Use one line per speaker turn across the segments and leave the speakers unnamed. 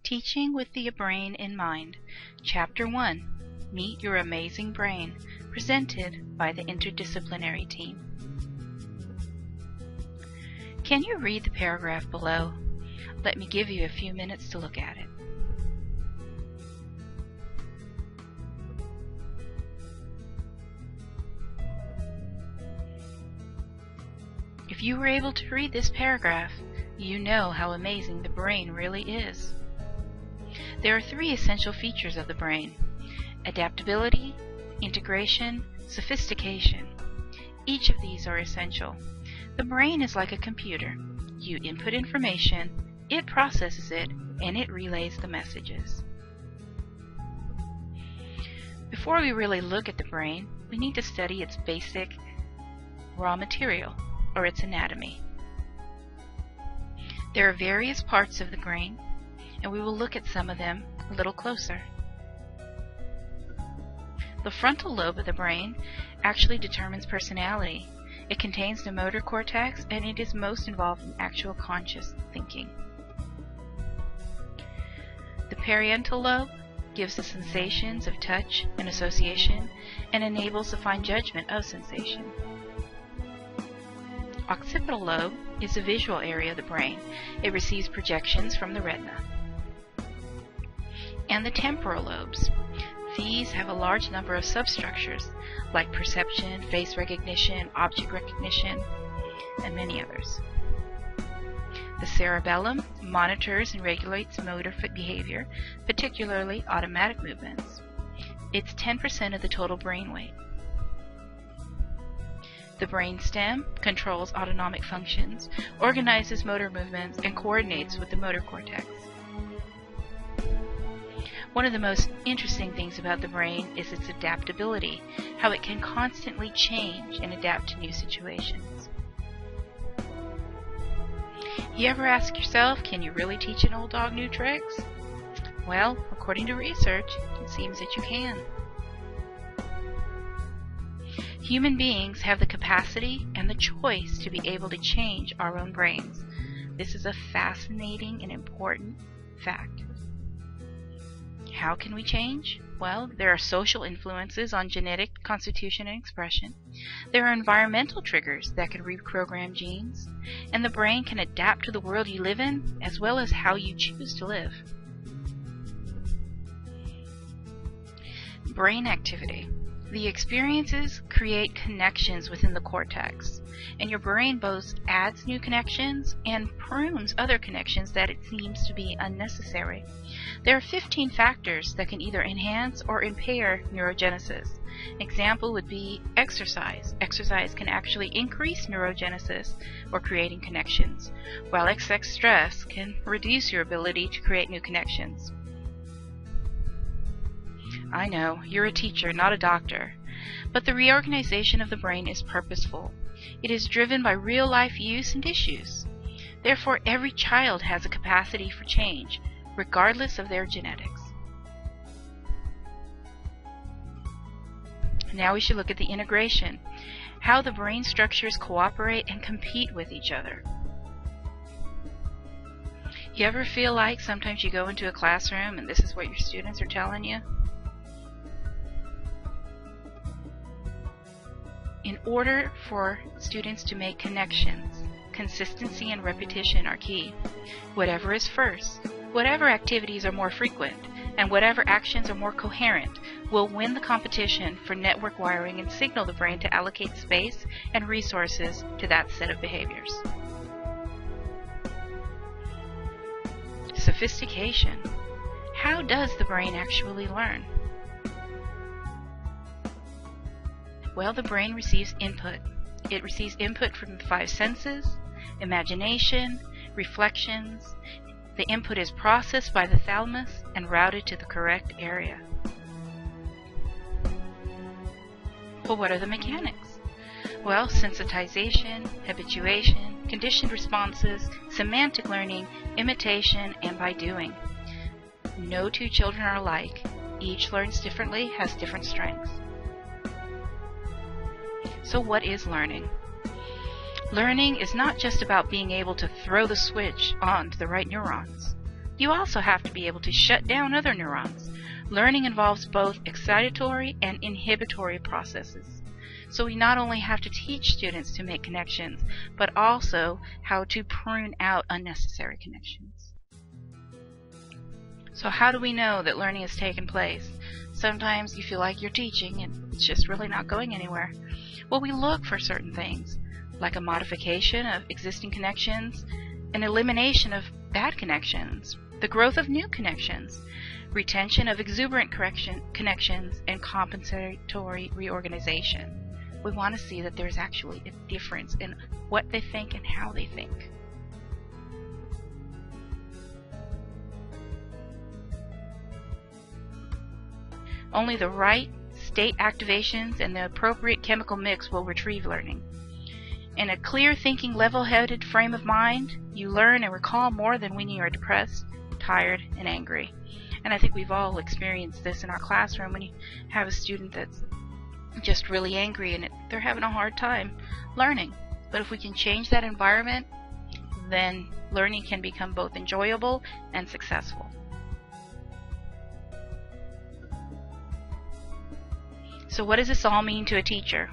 Teaching with the Brain in Mind, Chapter 1, Meet Your Amazing Brain, presented by the Interdisciplinary Team. Can you read the paragraph below? Let me give you a few minutes to look at it. If you were able to read this paragraph, you know how amazing the brain really is. There are three essential features of the brain: adaptability, integration, sophistication. Each of these are essential. The brain is like a computer. You input information, it processes it, and it relays the messages. Before we really look at the brain, we need to study its basic raw material, or its anatomy. There are various parts of the brain, and we will look at some of them a little closer. The frontal lobe of the brain actually determines personality. It contains the motor cortex, and it is most involved in actual conscious thinking. The parietal lobe gives the sensations of touch and association, and enables the fine judgment of sensation. Occipital lobe is the visual area of the brain. It receives projections from the retina. And the temporal lobes. These have a large number of substructures, like perception, face recognition, object recognition, and many others. The cerebellum monitors and regulates motor behavior, particularly automatic movements. It's 10% of the total brain weight. The brainstem controls autonomic functions, organizes motor movements, and coordinates with the motor cortex. One of the most interesting things about the brain is its adaptability, how it can constantly change and adapt to new situations. You ever ask yourself, can you really teach an old dog new tricks? Well, according to research, it seems that you can. Human beings have the capacity and the choice to be able to change our own brains. This is a fascinating and important fact. How can we change? Well, there are social influences on genetic constitution and expression. There are environmental triggers that can reprogram genes, and the brain can adapt to the world you live in as well as how you choose to live. Brain activity. The experiences create connections within the cortex, and your brain both adds new connections and prunes other connections that it seems to be unnecessary. There are 15 factors that can either enhance or impair neurogenesis. An example would be exercise. Exercise can actually increase neurogenesis or creating connections, while excess stress can reduce your ability to create new connections. I know, you're a teacher, not a doctor, but the reorganization of the brain is purposeful. It is driven by real-life use and issues. Therefore, every child has a capacity for change, regardless of their genetics. Now we should look at the integration, how the brain structures cooperate and compete with each other. You ever feel like sometimes you go into a classroom and this is what your students are telling you? In order for students to make connections, consistency and repetition are key. Whatever is first, whatever activities are more frequent, and whatever actions are more coherent will win the competition for network wiring and signal the brain to allocate space and resources to that set of behaviors. Sophistication. How does the brain actually learn? Well, the brain receives input. It receives input from the 5 senses, imagination, reflections. The input is processed by the thalamus and routed to the correct area. Well, what are the mechanics? Well, sensitization, habituation, conditioned responses, semantic learning, imitation, and by doing. No two children are alike. Each learns differently, has different strengths. So what is learning? Learning is not just about being able to throw the switch on to the right neurons. You also have to be able to shut down other neurons. Learning involves both excitatory and inhibitory processes. So we not only have to teach students to make connections, but also how to prune out unnecessary connections. So how do we know that learning has taken place? Sometimes you feel like you're teaching and it's just really not going anywhere. Well, we look for certain things, like a modification of existing connections, an elimination of bad connections, the growth of new connections, retention of exuberant connections, and compensatory reorganization. We want to see that there's actually a difference in what they think and how they think. Only the right state activations and the appropriate chemical mix will retrieve learning. In a clear thinking, level-headed frame of mind, you learn and recall more than when you are depressed, tired, and angry. And I think we've all experienced this in our classroom when you have a student that's just really angry and they're having a hard time learning. But if we can change that environment, then learning can become both enjoyable and successful. So what does this all mean to a teacher?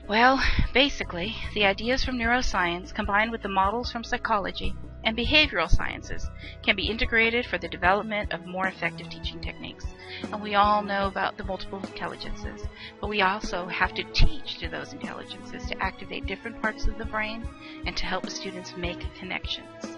Well, basically, the ideas from neuroscience combined with the models from psychology and behavioral sciences can be integrated for the development of more effective teaching techniques. And we all know about the multiple intelligences, but we also have to teach to those intelligences to activate different parts of the brain and to help the students make connections.